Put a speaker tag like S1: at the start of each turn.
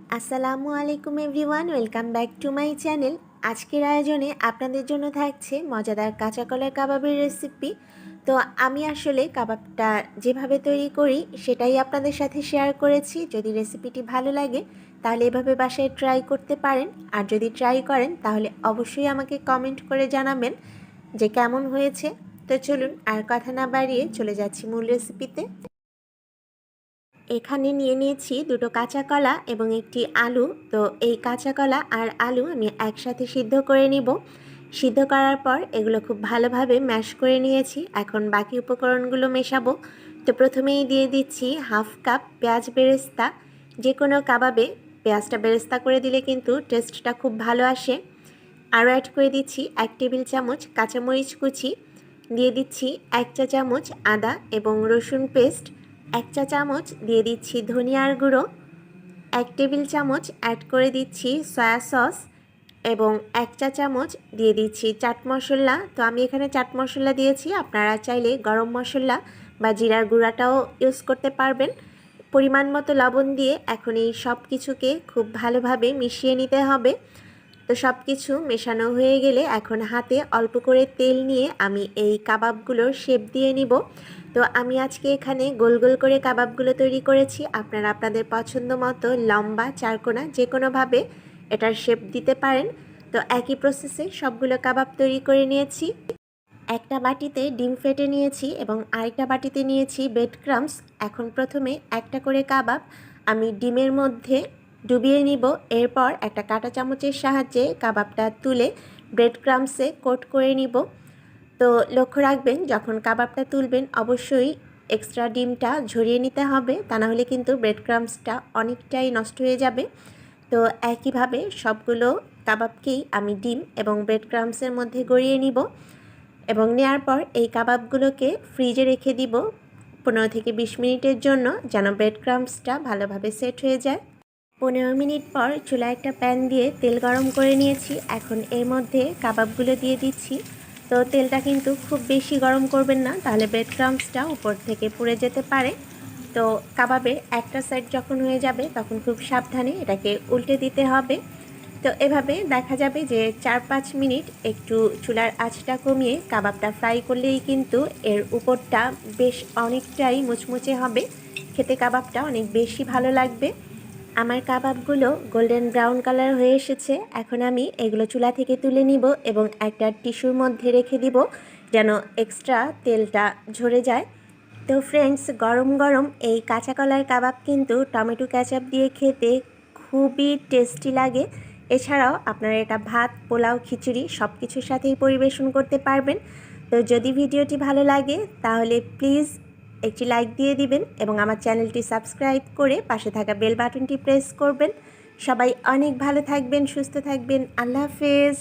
S1: আসসালামু আলাইকুম everyone, welcome back to my channel. আজকের আয়োজনে আপনাদের জন্য থাকছে মজাদার কাঁচা কলার কাবাবের রেসিপি। তো আমি আসলে কাবাবটা যেভাবে তৈরি করি সেটাই আপনাদের সাথে শেয়ার করেছি। যদি রেসিপিটি ভালো লাগে তাহলে এভাবে বাসায় ট্রাই করতে পারেন, আর যদি ট্রাই করেন তাহলে অবশ্যই আমাকে কমেন্ট করে জানাবেন যে কেমন হয়েছে। তো চলুন আর কথা না বাড়িয়ে চলে যাচ্ছি মূল রেসিপিতে। এখানে নিয়ে নিয়েছি দুটো কাঁচা কলা এবং একটি আলু। তো এই কাঁচা কলা আর আলু আমি একসাথে সিদ্ধ করে নিব। সিদ্ধ করার পর এগুলো খুব ভালোভাবে ম্যাশ করে নিয়েছি। এখন বাকি উপকরণগুলো মেশাবো। তো প্রথমেই দিয়ে দিচ্ছি হাফ কাপ পেঁয়াজ বেরেস্তা। যে কোনো কাবাবে পেঁয়াজটা বেরেস্তা করে দিলে কিন্তু টেস্টটা খুব ভালো আসে। আরও অ্যাড করে দিচ্ছি 1 টেবিল চামচ কাঁচামরিচ কুচি, দিয়ে দিচ্ছি 1 চা চামচ আদা এবং রসুন পেস্ট, 1 চা চামচ দিয়ে দিচ্ছি ধনিয়ার গুঁড়ো, 1 টেবিল চামচ অ্যাড করে দিচ্ছি সয়া সস এবং 1 চা চামচ দিয়ে দিচ্ছি চাট মশলা। তো আমি এখানে চাট মশলা দিয়েছি, আপনারা চাইলে গরম মশলা বা জিরার গুঁড়াটাও ইউজ করতে পারবেন। পরিমাণ মতো লবণ দিয়ে এখন এই সব কিছুকে খুব ভালোভাবে মিশিয়ে নিতে হবে। তো সব কিছু মেশানো হয়ে গেলে এখন হাতে অল্প করে তেল নিয়ে আমি এই কাবাবগুলোর শেপ দিয়ে নিব। তো আমি আজকে এখানে গোল গোল করে কাবাবগুলো তৈরি করেছি। আপনারা আপনাদের পছন্দ মতো লম্বা চারকোনা যে কোনোভাবে এটার শেপ দিতে পারেন। তো একই প্রসেসে সবগুলো কাবাব তৈরি করে নিয়েছি। একটা বাটিতে ডিম ফেটে নিয়েছি এবং আরেকটা বাটিতে নিয়েছি ব্রেড ক্রাম্বস। এখন প্রথমে একটা করে কাবাব আমি ডিমের মধ্যে ডুবিয়ে নিব। এরপর একটা কাঁটা চামচের সাহায্যে কাবাবটা তুলে ব্রেড ক্রাম্বসে কোট করে নিব। তো লক্ষ্য রাখবেন যখন কাবাবটা তুলবেন অবশ্যই এক্সট্রা ডিমটা ঝরিয়ে নিতে হবে, তা না হলে কিন্তু ব্রেড ক্রাম্বসটা অনেকটাই নষ্ট হয়ে যাবে। তো একইভাবে সবগুলো কাবাবকেই আমি ডিম এবং ব্রেড ক্রাম্বসের মধ্যে গড়িয়ে নিব এবং নেওয়ার পর এই কাবাবগুলোকে ফ্রিজে রেখে দিব 15 থেকে 20 মিনিটের জন্য, যেন ব্রেড ক্রাম্বসটা ভালোভাবে সেট হয়ে যায়। 15 মিনিট পর চুলায় একটা প্যান দিয়ে তেল গরম করে নিয়েছি। এখন এর মধ্যে কাবাবগুলো দিয়ে দিচ্ছি। তো তেলটা কিন্তু খুব বেশি গরম করবেন না, তাহলে ব্রেড ক্রাম্বসটা উপর থেকে পুড়ে যেতে পারে। তো কাবাবের একটা সাইড যখন হয়ে যাবে তখন খুব সাবধানে এটাকে উল্টে দিতে হবে। তো এভাবে দেখা যাবে যে 4-5 মিনিট একটু চুলার আঁচটা কমিয়ে কাবাবটা ফ্রাই করলেই কিন্তু এর উপরটা বেশ অনেকটাই মুচমুচে হবে, খেতে কাবাবটা অনেক বেশি ভালো লাগবে। আমার কাবাবগুলো গোল্ডেন ব্রাউন কালার হয়ে এসেছে। এখন আমি এগুলো চুলা থেকে তুলে নিব এবং একটা টিস্যুর মধ্যে রেখে দিব যেন এক্সট্রা তেলটা ঝরে যায়। তো ফ্রেন্ডস, গরম গরম এই কাঁচা কলার কাবাব কিন্তু টমেটো কেচাপ দিয়ে খেতে খুবই টেস্টি লাগে। এছাড়াও আপনারা এটা ভাত, পোলাও, খিচুড়ি সব কিছুর সাথেই পরিবেশন করতে পারবেন। তো যদি ভিডিওটি ভালো লাগে তাহলে প্লিজ একটি লাইক দিয়ে দিবেন এবং আমার চ্যানেলটি সাবস্ক্রাইব করে পাশে থাকা বেল বাটনটি প্রেস করবেন। সবাই অনেক ভালো থাকবেন, সুস্থ থাকবেন। আল্লাহ হাফেজ।